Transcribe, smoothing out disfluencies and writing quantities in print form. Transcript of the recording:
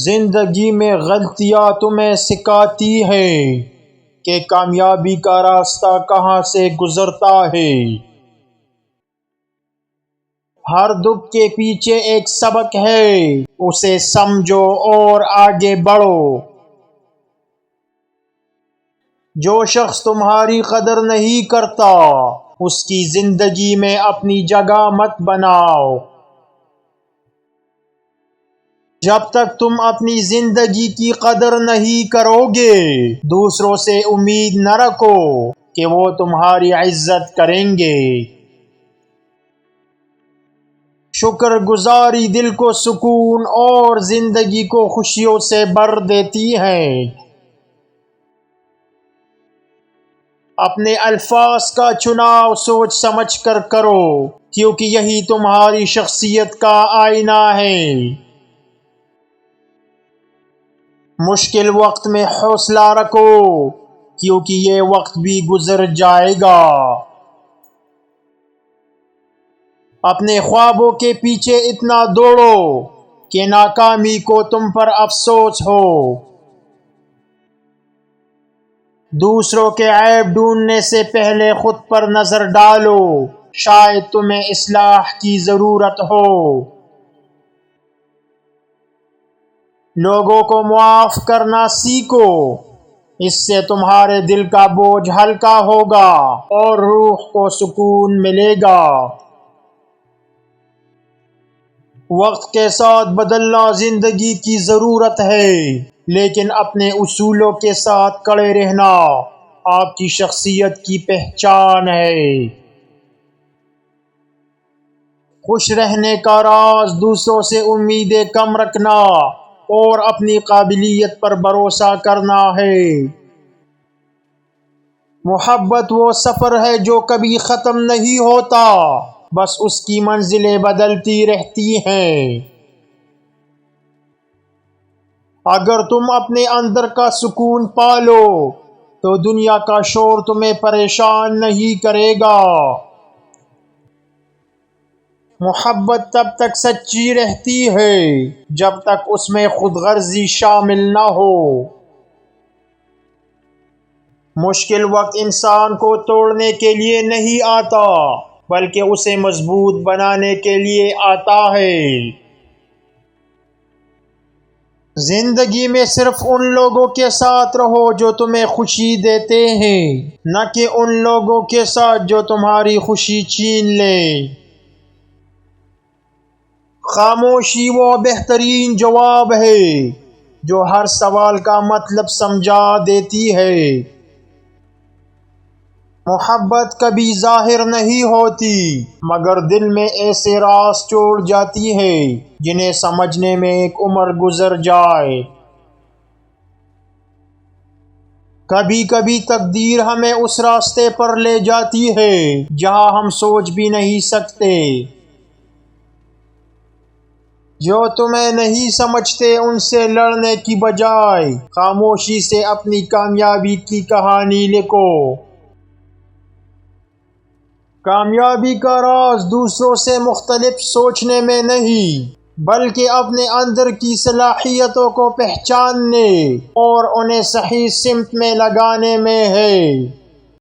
زندگی میں غلطیاں تمہیں سکھاتی ہیں کہ کامیابی کا راستہ کہاں سے گزرتا ہے۔ ہر دکھ کے پیچھے ایک سبق ہے، اسے سمجھو اور آگے بڑھو۔ جو شخص تمہاری قدر نہیں کرتا، اس کی زندگی میں اپنی جگہ مت بناؤ۔ جب تک تم اپنی زندگی کی قدر نہیں کرو گے، دوسروں سے امید نہ رکھو کہ وہ تمہاری عزت کریں گے۔ شکر گزاری دل کو سکون اور زندگی کو خوشیوں سے بھر دیتی ہے۔ اپنے الفاظ کا چناؤ سوچ سمجھ کر کرو، کیونکہ یہی تمہاری شخصیت کا آئینہ ہے۔ مشکل وقت میں حوصلہ رکھو، کیونکہ یہ وقت بھی گزر جائے گا۔ اپنے خوابوں کے پیچھے اتنا دوڑو کہ ناکامی کو تم پر افسوس ہو۔ دوسروں کے عیب ڈھونڈنے سے پہلے خود پر نظر ڈالو، شاید تمہیں اصلاح کی ضرورت ہو۔ لوگوں کو معاف کرنا سیکھو، اس سے تمہارے دل کا بوجھ ہلکا ہوگا اور روح کو سکون ملے گا۔ وقت کے ساتھ بدلنا زندگی کی ضرورت ہے، لیکن اپنے اصولوں کے ساتھ کڑے رہنا آپ کی شخصیت کی پہچان ہے۔ خوش رہنے کا راز دوسروں سے امیدیں کم رکھنا اور اپنی قابلیت پر بھروسہ کرنا ہے۔ محبت وہ سفر ہے جو کبھی ختم نہیں ہوتا، بس اس کی منزلیں بدلتی رہتی ہیں۔ اگر تم اپنے اندر کا سکون پالو تو دنیا کا شور تمہیں پریشان نہیں کرے گا۔ محبت تب تک سچی رہتی ہے جب تک اس میں خود غرضی شامل نہ ہو۔ مشکل وقت انسان کو توڑنے کے لیے نہیں آتا، بلکہ اسے مضبوط بنانے کے لیے آتا ہے۔ زندگی میں صرف ان لوگوں کے ساتھ رہو جو تمہیں خوشی دیتے ہیں، نہ کہ ان لوگوں کے ساتھ جو تمہاری خوشی چھین لیں۔ خاموشی وہ بہترین جواب ہے جو ہر سوال کا مطلب سمجھا دیتی ہے۔ محبت کبھی ظاہر نہیں ہوتی، مگر دل میں ایسے راز چھوڑ جاتی ہے جنہیں سمجھنے میں ایک عمر گزر جائے۔ کبھی کبھی تقدیر ہمیں اس راستے پر لے جاتی ہے جہاں ہم سوچ بھی نہیں سکتے۔ جو تمہیں نہیں سمجھتے ان سے لڑنے کی بجائے خاموشی سے اپنی کامیابی کی کہانی لکھو۔ کامیابی کا راز دوسروں سے مختلف سوچنے میں نہیں، بلکہ اپنے اندر کی صلاحیتوں کو پہچاننے اور انہیں صحیح سمت میں لگانے میں ہے۔